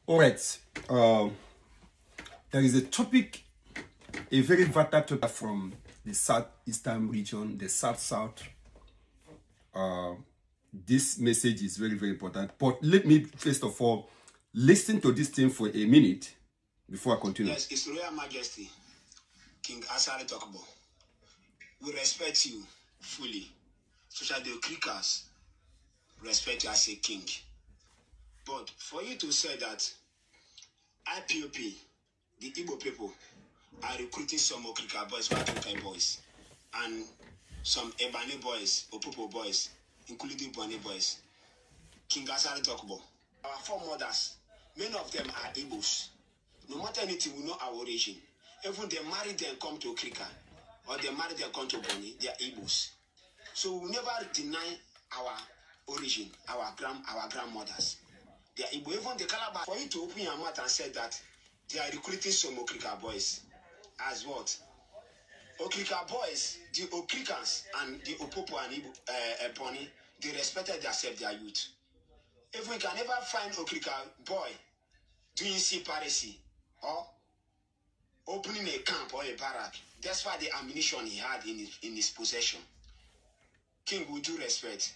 All right. There is a topic, a very vital topic from the southeastern region, the south-south. This message is very, very important. But let me first of all listen to this thing for a minute before I continue. Yes, His Royal Majesty, King Asari Tokubo. We respect you fully. Social the Creekers respect you as a king. But for you to say that IPOP, the Igbo people, are recruiting some Okrika boys, Wakikai boys, and some Ebani boys, Opopo boys, including Boni boys, King Asari Tokubo. Our foremothers, many of them are Igbos. No matter anything, we know our origin. Even they marry them come to Okrika, or they marry them come to Boni, they are Igbos. So we never deny our origin, our grandmothers. They are Igbo. Even the Calabar, for you to open your mouth and say that they are recruiting some Okrika boys. As what? Okrika boys, the Okrikans and the Opopo and Ebony, they respected themselves, their youth. If we can never find Okrika boy doing sea piracy or opening a camp or a barrack, that's why the ammunition he had in his possession. King, with due respect,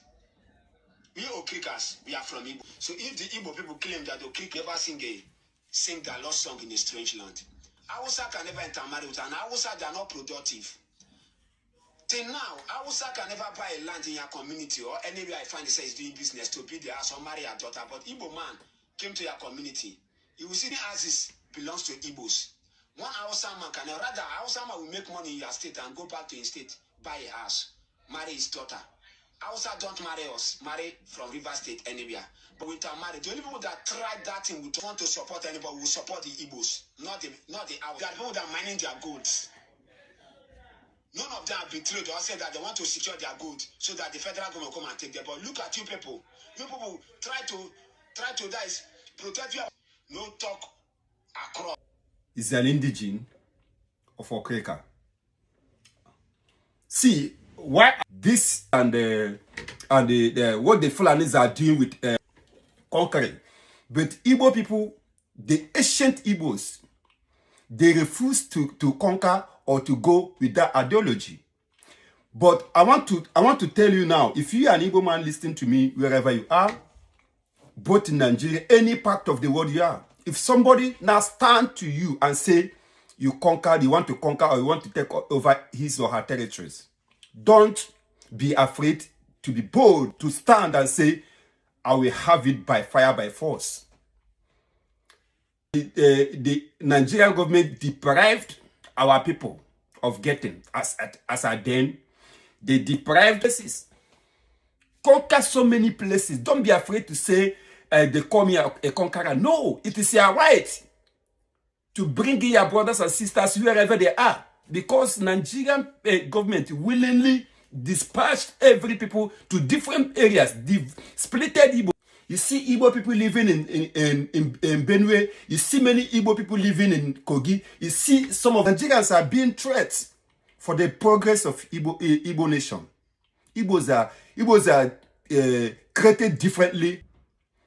we Okrikas, we are from Igbo. So if the Igbo people claim that Okrik never sing their lost song in a strange land, Hausa can never intermarry with an Hausa, they are not productive. Till now, Hausa can never buy a land in your community or anywhere I find it says doing business to be there or marry a daughter. But Igbo man came to your community. You will see the houses belongs to Igbos. One Hausa man can rather Hausa man will make money in your state and go back to his state, buy a house, marry his daughter. Hausa don't marry us, marry from River State anywhere. But we can marry. The only people that tried that thing would want to support anybody will support the Igbos, not the Hausa. There are people that are mining their goods. None of them have betrayed or said that they want to secure their goods so that the federal government come and take them. But look at you people. You people try to guys protect you. No talk across. Is an indigene of Okrika. See why this and what the Fulanis are doing with conquering, but Igbo people, the ancient Igbos, they refuse to conquer or to go with that ideology. But I want to tell you now, if you are an Igbo man listening to me wherever you are, both in Nigeria, any part of the world you are, if somebody now stand to you and say you conquered, you want to conquer or you want to take over his or her territories, don't be afraid to be bold, to stand and say, I will have it by fire, by force. The Nigerian government deprived our people of getting, as at then, they deprived places. Conquer so many places. Don't be afraid to say, they call me a conqueror. No, it is your right to bring in your brothers and sisters wherever they are. Because Nigerian government willingly dispatched every people to different areas. Splitted Igbo. You see Igbo people living in Benue. You see many Igbo people living in Kogi. You see some of Nigerians are being threats for the progress of Igbo nation. Igbos are created differently.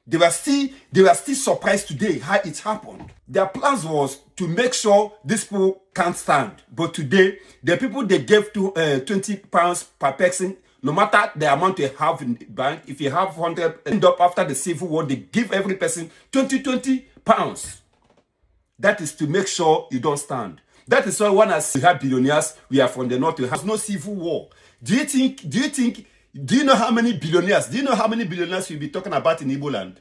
They were still surprised today how it happened. Their plans was to make sure these people can't stand. But today, the people they gave to 20 pounds per person, no matter the amount they have in the bank, if you have 100, end up after the Civil War, they give every person 20 pounds. That is to make sure you don't stand. That is why when I see have billionaires, we are from the north, we have no Civil War. Do you know how many billionaires? Do you know how many billionaires we'll be talking about in Igbo land?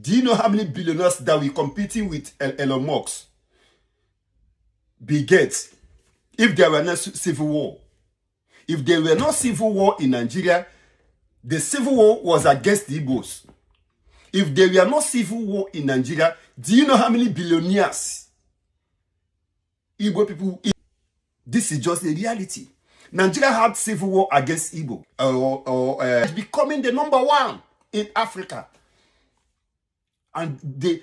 Do you know how many billionaires that we're competing with Elon Musk, Bill Gates, if there were no civil war? If there were no civil war in Nigeria, the civil war was against the Igbos. If there were no civil war in Nigeria, do you know how many billionaires Igbo people? This is just a reality. Nigeria had civil war against Igbo, becoming the #1 in Africa, and the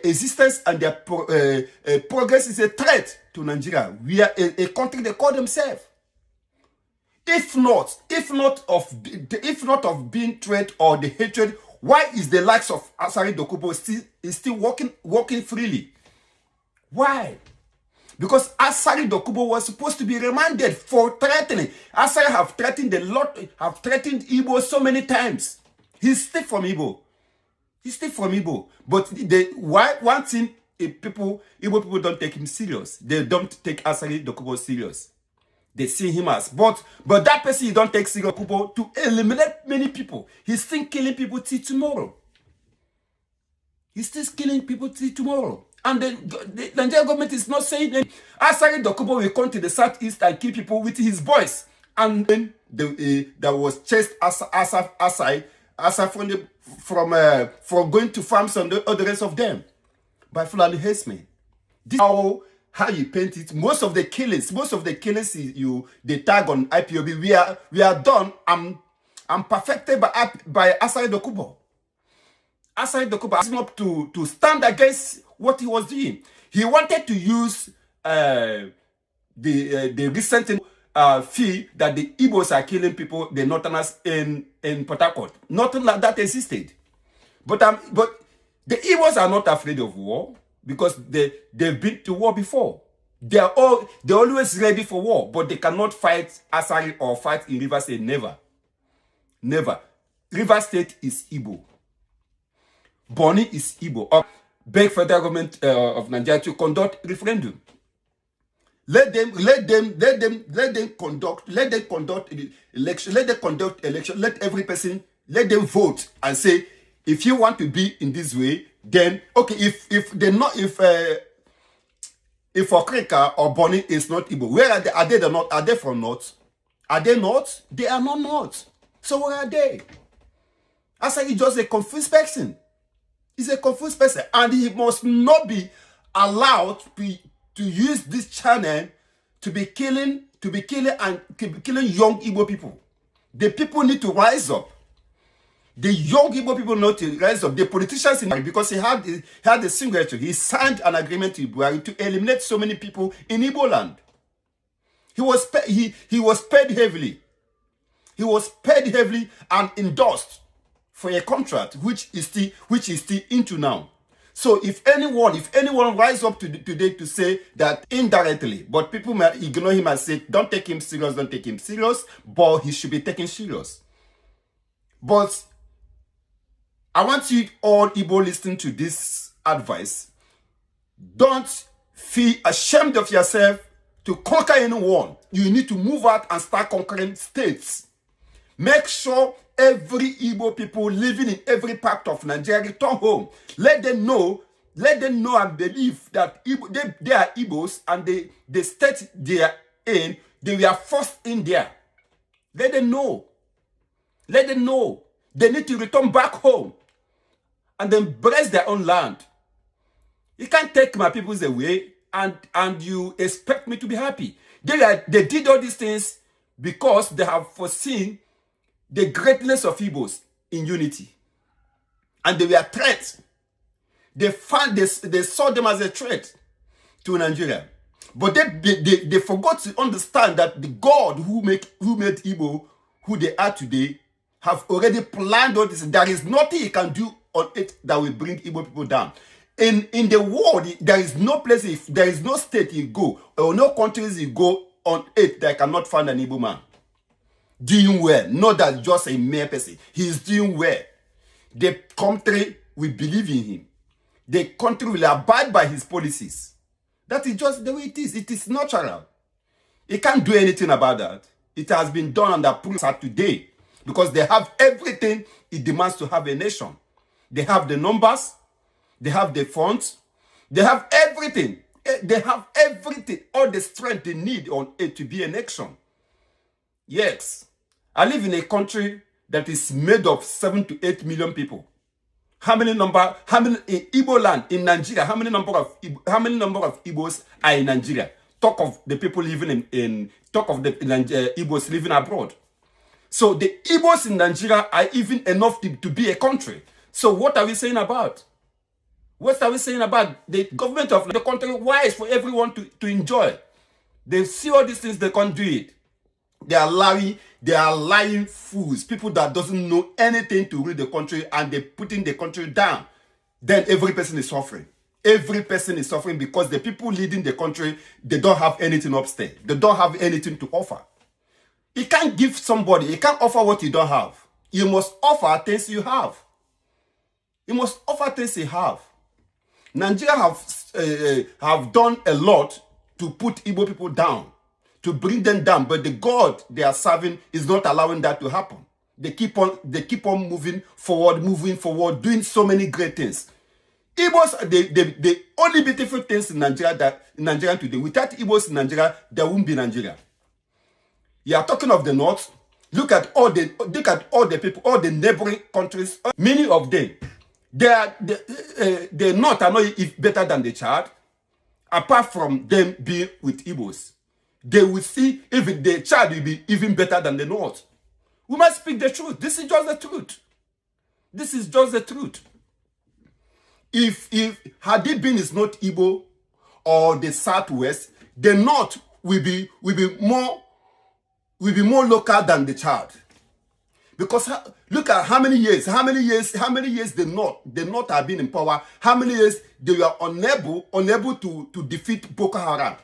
existence and their progress is a threat to Nigeria. We are a country they call themselves. If not of being threat or the hatred Why is the likes of Asari Dokubo still walking freely? Why? Because Asari Dokubo was supposed to be remanded for threatening. Asari have threatened Igbo so many times. He's still from Igbo. But one thing, Igbo people don't take him serious. They don't take Asari Dokubo serious. They see him as, but that person you don't take serious Dokubo to eliminate many people. He's still killing people till tomorrow. And the Nigerian government is not saying that Asari Dokubo will come to the southeast and kill people with his voice. And then that was chased Asai from going to farms and the rest of them by Fulani herdsmen. This is how you paint it. Most of the killings they tag on IPOB, we are done. I'm perfected by Asari Dokubo. Asari Dokubo asked him up to stand against what he was doing. He wanted to use the recent fee that the Igbos are killing people, the Northerners in Port Harcourt. Nothing like that existed. But the Igbos are not afraid of war because they've been to war before. They're always ready for war, but they cannot fight Asari or fight in Rivers State. Never. Rivers State is Igbo. Bonny is Igbo. Beg federal government of Nigeria to conduct referendum. Let them conduct election. Let every person, let them vote and say, if you want to be in this way, then okay. If Okrika or Bonny is not Igbo, where are they? Are they not? Are they from North? Are they not? They are not North. So where are they? I say he's just a confused person. He's a confused person, and he must not be allowed to use this channel to be killing young Igbo people. The people need to rise up. The young Igbo people need to rise up. The politicians, because he had a signature, he signed an agreement with Buhari to eliminate so many people in Igbo land. He was paid heavily. He was paid heavily and endorsed for a contract which is still into now. So if anyone rise up today to say that indirectly, but people might ignore him and say, don't take him serious, but he should be taken serious. But I want you all Igbo listening to this advice. Don't feel ashamed of yourself to conquer anyone. You need to move out and start conquering states. Make sure every Igbo people living in every part of Nigeria return home. Let them know and believe that they are Igbos, and the state they are in, they were forced in there. Let them know. They need to return back home and embrace their own land. You can't take my peoples away and you expect me to be happy. They did all these things because they have foreseen the greatness of Igbos in unity. And they were threats. They saw them as a threat to Nigeria. But they forgot to understand that the God who made Igbo who they are today have already planned all this. There is nothing he can do on it that will bring Igbo people down. In the world, there is no place, if there is no state you go, or no countries you go on it that cannot find an Igbo man doing well. Not that just a mere person. He is doing well. The country will believe in him. The country will abide by his policies. That is just the way it is. It is natural. He can't do anything about that. It has been done and approved today because they have everything it demands to have a nation. They have the numbers. They have the funds. They have everything. They have everything. All the strength they need on it to be a nation. Yes. I live in a country that is made of 7 to 8 million people. How many in Igbo land in Nigeria? How many number of Igbos are in Nigeria? Talk of the people living talk of the Igbos living abroad. So the Igbos in Nigeria are even enough to be a country. So what are we saying about? What are we saying about the government of the country? Why is for everyone to enjoy? They see all these things, they can't do it. They are lying fools, people that doesn't know anything to rule the country, and they're putting the country down. Then every person is suffering. Every person is suffering because the people leading the country, they don't have anything upstairs. They don't have anything to offer. You can't give somebody, you can't offer what you don't have. You must offer things you have. You must offer things you have. Nigeria have done a lot to put Igbo people down, to bring them down, but the God they are serving is not allowing that to happen. They keep on moving forward, doing so many great things. Igbos, the only beautiful things in Nigeria today. Without Igbos in Nigeria, there won't be Nigeria. You are talking of the north. Look at all the people, all the neighboring countries. Many of them, the north are not better than the Chad. Apart from them being with Igbos, they will see even the Chad will be even better than the north. We must speak the truth. This is just the truth. This is just the truth. If Hadibin is not Igbo or the southwest, the north will be more local than the Chad. Because look at how many years the north have been in power. How many years they were unable to defeat Boko Haram.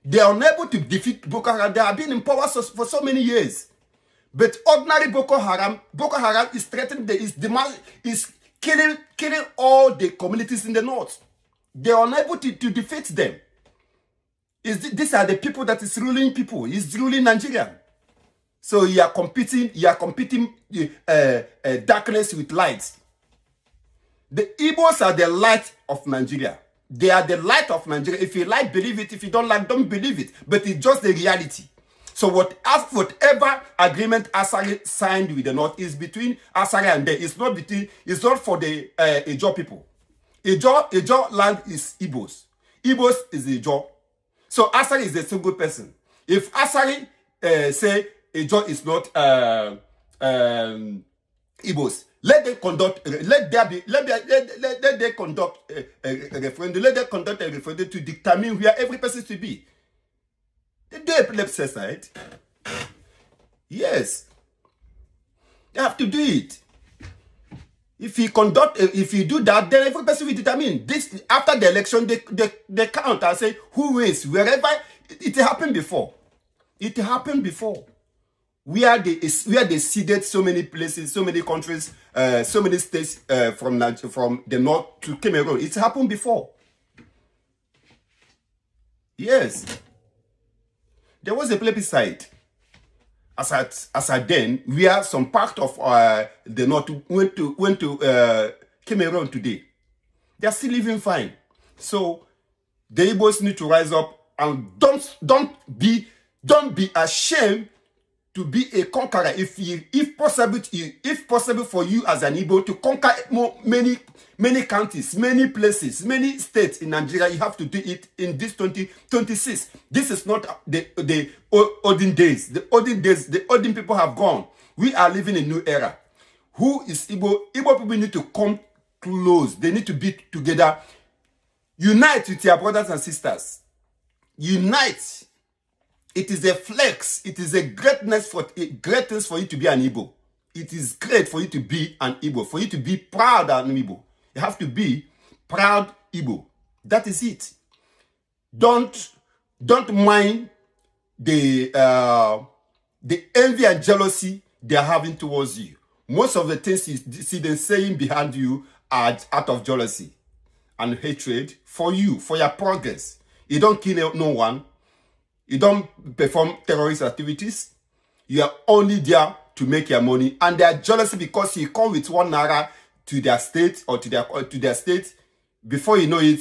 They are unable to defeat Boko Haram. They have been in power for so many years. But ordinary Boko Haram is threatening, is killing all the communities in the north. They are unable to defeat them. These are the people that is ruling people. Is ruling Nigeria. So you are competing darkness with light. The Igbos are the light of Nigeria. They are the light of Nigeria. If you like, believe it. If you don't like, don't believe it. But it's just the reality. So whatever agreement Asari signed with the North is between Asari and them. It's not for the Ijaw people. Ijaw land is Igbos. Igbos is Ijaw. So Asari is a single person. If Asari say Ijaw is not Igbos, let them conduct a referendum. Let them conduct a referendum to determine where every person should be. They do a plebiscite. Yes. They have to do it. If you do that, then every person will determine. This after the election, they count and say who wins wherever it happened before. It happened before. Where they seeded so many places, so many countries, so many states from the north to Cameroon. It happened before. Yes. There was a plebiscite as at then, where some part of the north went to Cameroon today. They are still living fine. So the Igbos need to rise up and don't be ashamed to be a conqueror. If possible for you as an Igbo to conquer many counties, many places, many states in Nigeria, you have to do it in this 2026. This is not the olden days. The olden people have gone. We are living in a new era. Who is Igbo? Igbo people need to come close. They need to be together. Unite with your brothers and sisters. Unite. It is a flex. It is a greatness for you to be an Igbo. It is great for you to be an Igbo. For you to be proud an Igbo. You have to be proud Igbo. That is it. Don't mind the envy and jealousy they are having towards you. Most of the things you see them saying behind you are out of jealousy and hatred for you, for your progress. You don't kill no one. You don't perform terrorist activities. You are only there to make your money. And they are jealous because you come with 1 naira to their state or to their state. Before you know it,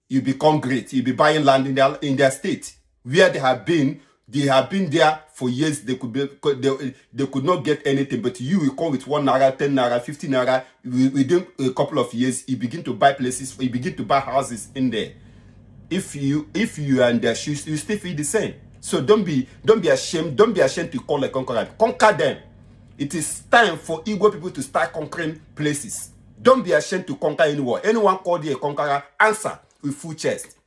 you become great. You'll be buying land in their state. Where they have been there for years. They could not get anything. But you come with 1 naira, 10 naira, 15 naira. Within a couple of years, you begin to buy places. You begin to buy houses in there. If you are in their shoes, you still feel the same. So don't be ashamed. Don't be ashamed to call a conqueror. Conquer them. It is time for Igbo people to start conquering places. Don't be ashamed to conquer anyone. Anyone called you a conqueror, answer with full chest.